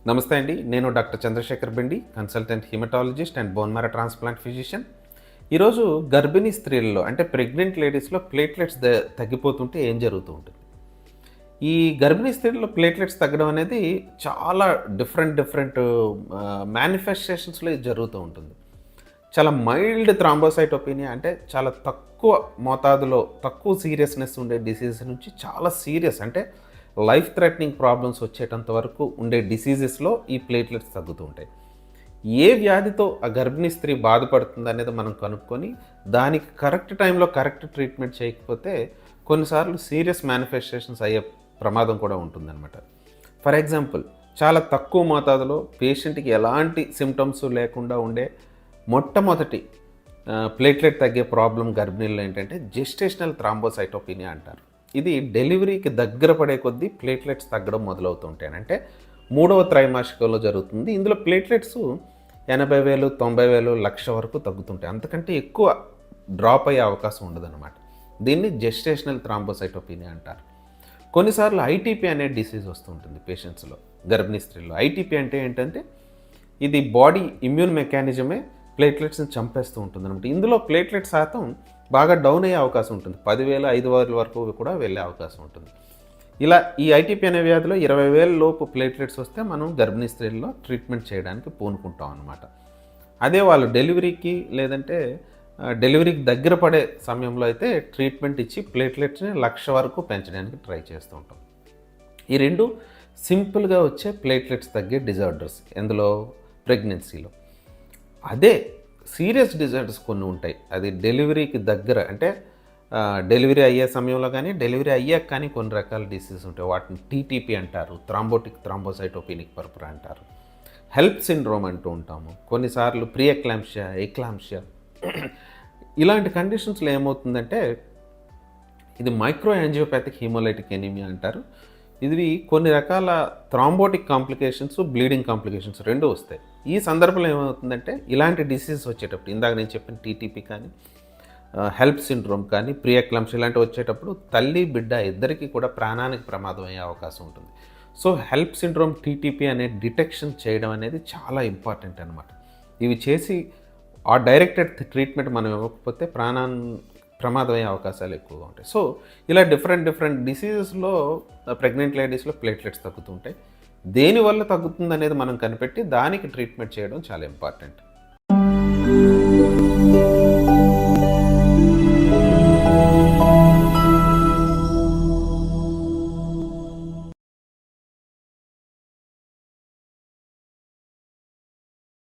నమస్తే అండి. నేను doctor Chandrashekhar Bendi, consultant hematologist and bone marrow transplant physician. ఈరోజు గర్భిణీ స్త్రీలలో అంటే ప్రెగ్నెంట్ లేడీస్లో ప్లేట్లెట్స్ తగ్గిపోతుంటే ఏం జరుగుతూ ఉంటుంది? ఈ గర్భిణీ స్త్రీలలో ప్లేట్లెట్స్ తగ్గడం అనేది చాలా డిఫరెంట్ మేనిఫెస్టేషన్స్లో ఇది జరుగుతూ ఉంటుంది. చాలా మైల్డ్ థ్రాంబోసైటోపెనియా అంటే చాలా తక్కువ మోతాదులో తక్కువ సీరియస్నెస్ ఉండే డిసీజెస్ నుంచి చాలా సీరియస్ అంటే లైఫ్ థ్రెటనింగ్ ప్రాబ్లమ్స్ వచ్చేటంత వరకు ఉండే డిసీజెస్లో ఈ ప్లేట్లెట్స్ తగ్గుతూ ఉంటాయి. ఏ వ్యాధితో ఆ గర్భిణీ స్త్రీ బాధపడుతుంది అనేది మనం కనుక్కొని దానికి కరెక్ట్ టైంలో కరెక్ట్ ట్రీట్మెంట్ చేయకపోతే కొన్నిసార్లు సీరియస్ మేనిఫెస్టేషన్స్ అయ్యే ప్రమాదం కూడా ఉంటుందన్నమాట. ఫర్ ఎగ్జాంపుల్, చాలా తక్కువ మోతాదులో పేషెంట్కి ఎలాంటి సిమ్టమ్స్ లేకుండా ఉండే మొట్టమొదటి ప్లేట్లెట్ తగ్గే ప్రాబ్లం గర్భిణీల్లో ఏంటంటే జెస్టేషనల్ థ్రాంబోసైటోపెనియా అంటారు. ఇది డెలివరీకి దగ్గర పడే కొద్దీ ప్లేట్లెట్స్ తగ్గడం మొదలవుతుంటాయి. అంటే 3వ త్రైమాసికంలో జరుగుతుంది. ఇందులో ప్లేట్లెట్స్ 80,000, 90,000, 1,00,000 వరకు తగ్గుతుంటాయి. అంతకంటే ఎక్కువ డ్రాప్ అయ్యే అవకాశం ఉండదన్నమాట. దీన్ని జెస్టేషనల్ థ్రాంబోసైటోపెనియా అంటారు. కొన్నిసార్లు ఐటీపీ అనే డిసీజ్ వస్తుంటుంది పేషెంట్స్లో, గర్భిణీ స్త్రీల్లో. ఐటీపీ అంటే ఏంటంటే ఇది బాడీ ఇమ్యూన్ మెకానిజమే ప్లేట్లెట్స్ని చంపేస్తూ ఉంటుంది అనమాట. ఇందులో ప్లేట్లెట్ శాతం బాగా డౌన్ అయ్యే అవకాశం ఉంటుంది. 10,000, 5,000 వరకు కూడా వెళ్ళే అవకాశం ఉంటుంది. ఇలా ఈ ఐటీపీ అనే వ్యాధిలో 20,000 లోపు ప్లేట్లెట్స్ వస్తే మనం గర్భిణీ స్త్రీల్లో ట్రీట్మెంట్ చేయడానికి పూనుకుంటాం అనమాట. అదే వాళ్ళు డెలివరీకి లేదంటే డెలివరీకి దగ్గర పడే సమయంలో అయితే ట్రీట్మెంట్ ఇచ్చి ప్లేట్లెట్స్ని 1,00,000 వరకు పెంచడానికి ట్రై చేస్తూ ఉంటాం. ఈ రెండు సింపుల్గా వచ్చే ప్లేట్లెట్స్ తగ్గే డిజార్డర్స్ ఎందులో, ప్రెగ్నెన్సీలో. అదే సీరియస్ డిజార్డర్స్ కొన్ని ఉంటాయి. అది డెలివరీకి దగ్గర అంటే డెలివరీ అయ్యే సమయంలో కానీ డెలివరీ అయ్యాక కానీ కొన్ని రకాల డిసీజెస్ ఉంటాయి. వాటిని టీటీపీ అంటారు, థ్రాంబోటిక్ థ్రాంబోసైటోపెనిక్ పర్పురా అంటారు, హెల్ప్ సిండ్రోమ్ అంటూ ఉంటాము, కొన్నిసార్లు ప్రీ ఎక్లాంప్షియా, ఎక్లాంప్షియా. ఇలాంటి కండిషన్స్లో ఏమవుతుందంటే ఇది మైక్రో యాంజియోపాథిక్ హీమోలైటిక్ ఎనీమియా అంటారు. ఇది కొన్ని రకాల థ్రాంబోటిక్ కాంప్లికేషన్స్, బ్లీడింగ్ కాంప్లికేషన్స్ రెండు వస్తాయి. ఈ సందర్భంలో ఏమవుతుందంటే ఇలాంటి డిసీజెస్ వచ్చేటప్పుడు ఇందాక నేను చెప్పిన టీటీపీ కానీ హెల్ప్ సిండ్రోమ్ కానీ ప్రీ ఎక్లాంప్షియా ఇలాంటివి వచ్చేటప్పుడు తల్లి బిడ్డ ఇద్దరికీ కూడా ప్రాణానికి ప్రమాదం అయ్యే అవకాశం ఉంటుంది. సో హెల్ప్ సిండ్రోమ్, టీటీపీ అనే డిటెక్షన్ చేయడం అనేది చాలా ఇంపార్టెంట్ అనమాట. ఇవి చేసి ఆ డైరెక్టెడ్ ట్రీట్మెంట్ మనం ఇవ్వకపోతే ప్రమాదం అయ్యే అవకాశాలు ఎక్కువగా ఉంటాయి. సో ఇలా డిఫరెంట్ డిసీజెస్లో ప్రెగ్నెంట్ లేడీస్లో ప్లేట్లెట్స్ తగ్గుతుంటాయి. దేనివల్ల తగ్గుతుంది అనేది మనం కనిపెట్టి దానికి ట్రీట్మెంట్ చేయడం చాలా ఇంపార్టెంట్.